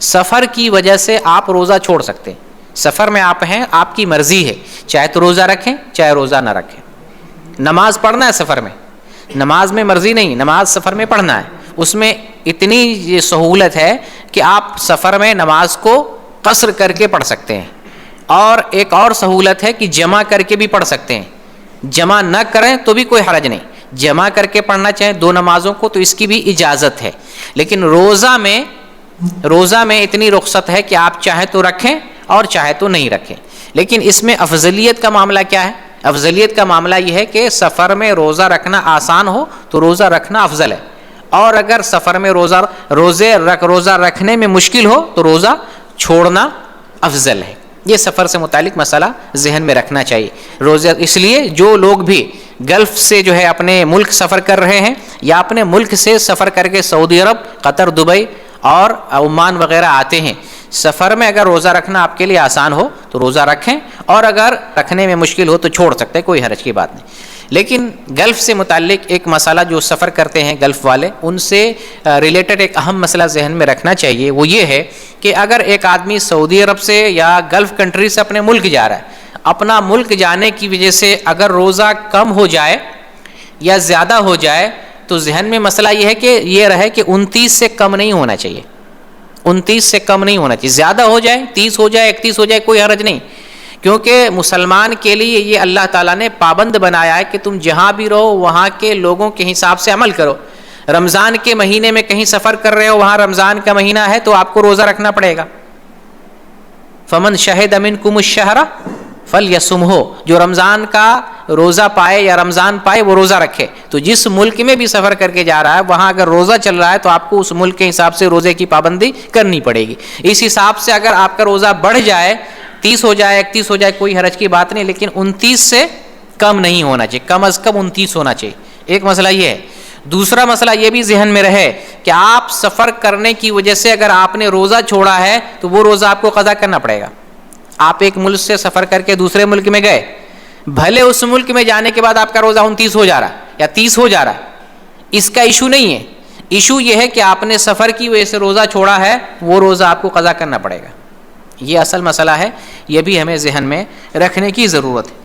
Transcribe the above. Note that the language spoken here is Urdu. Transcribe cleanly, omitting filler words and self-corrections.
سفر کی وجہ سے آپ روزہ چھوڑ سکتے ہیں. سفر میں آپ ہیں, آپ کی مرضی ہے, چاہے تو روزہ رکھیں چاہے روزہ نہ رکھیں. نماز پڑھنا ہے سفر میں, نماز میں مرضی نہیں, نماز سفر میں پڑھنا ہے. اس میں اتنی یہ سہولت ہے کہ آپ سفر میں نماز کو قصر کر کے پڑھ سکتے ہیں. اور ایک اور سہولت ہے کہ جمع کر کے بھی پڑھ سکتے ہیں. جمع نہ کریں تو بھی کوئی حرج نہیں, جمع کر کے پڑھنا چاہیں دو نمازوں کو تو اس کی بھی اجازت ہے. لیکن روزہ میں اتنی رخصت ہے کہ آپ چاہے تو رکھیں اور چاہے تو نہیں رکھیں. لیکن اس میں افضلیت کا معاملہ کیا ہے؟ افضلیت کا معاملہ یہ ہے کہ سفر میں روزہ رکھنا آسان ہو تو روزہ رکھنا افضل ہے, اور اگر سفر میں روزہ رکھنے میں مشکل ہو تو روزہ چھوڑنا افضل ہے. یہ سفر سے متعلق مسئلہ ذہن میں رکھنا چاہیے. روزہ اس لیے جو لوگ بھی گلف سے جو ہے اپنے ملک سفر کر رہے ہیں یا اپنے ملک سے سفر کر کے سعودی عرب, قطر, دبئی اور عمان وغیرہ آتے ہیں, سفر میں اگر روزہ رکھنا آپ کے لیے آسان ہو تو روزہ رکھیں, اور اگر رکھنے میں مشکل ہو تو چھوڑ سکتے ہیں, کوئی حرج کی بات نہیں. لیکن گلف سے متعلق ایک مسئلہ جو سفر کرتے ہیں گلف والے, ان سے ریلیٹڈ ایک اہم مسئلہ ذہن میں رکھنا چاہیے. وہ یہ ہے کہ اگر ایک آدمی سعودی عرب سے یا گلف کنٹری سے اپنے ملک جا رہا ہے, اپنا ملک جانے کی وجہ سے اگر روزہ کم ہو جائے یا زیادہ ہو جائے تو ذہن میں مسئلہ یہ ہے کہ یہ رہے کہ 29 سے کم نہیں ہونا چاہیے. 29 سے کم نہیں ہونا چاہیے. زیادہ ہو جائے, 30 ہو جائے, 31 ہو جائے, کوئی حرج نہیں, کیونکہ مسلمان کے لیے یہ اللہ تعالیٰ نے پابند بنایا ہے کہ تم جہاں بھی رہو وہاں کے لوگوں کے حساب سے عمل کرو. رمضان کے مہینے میں کہیں سفر کر رہے ہو, وہاں رمضان کا مہینہ ہے تو آپ کو روزہ رکھنا پڑے گا. فمن شہد منکم الشہر فلیصمہ, جو رمضان کا روزہ پائے یا رمضان پائے وہ روزہ رکھے. تو جس ملک میں بھی سفر کر کے جا رہا ہے وہاں اگر روزہ چل رہا ہے تو آپ کو اس ملک کے حساب سے روزے کی پابندی کرنی پڑے گی. اس حساب سے اگر آپ کا روزہ بڑھ جائے, 30 ہو جائے, 31 ہو جائے, کوئی حرج کی بات نہیں, لیکن 29 سے کم نہیں ہونا چاہیے, کم از کم 29 ہونا چاہیے. ایک مسئلہ یہ ہے. دوسرا مسئلہ یہ بھی ذہن میں رہے کہ آپ سفر کرنے کی وجہ سے اگر آپ نے روزہ چھوڑا ہے تو وہ روزہ آپ کو قضا کرنا پڑے گا. آپ ایک ملک سے سفر کر کے دوسرے ملک میں گئے, بھلے اس ملک میں جانے کے بعد آپ کا روزہ 29 ہو جا رہا ہے یا 30 ہو جا رہا ہے, اس کا ایشو نہیں ہے. ایشو یہ ہے کہ آپ نے سفر کی وجہ سے روزہ چھوڑا ہے, وہ روزہ آپ کو قضا کرنا پڑے گا. یہ اصل مسئلہ ہے, یہ بھی ہمیں ذہن میں رکھنے کی ضرورت ہے.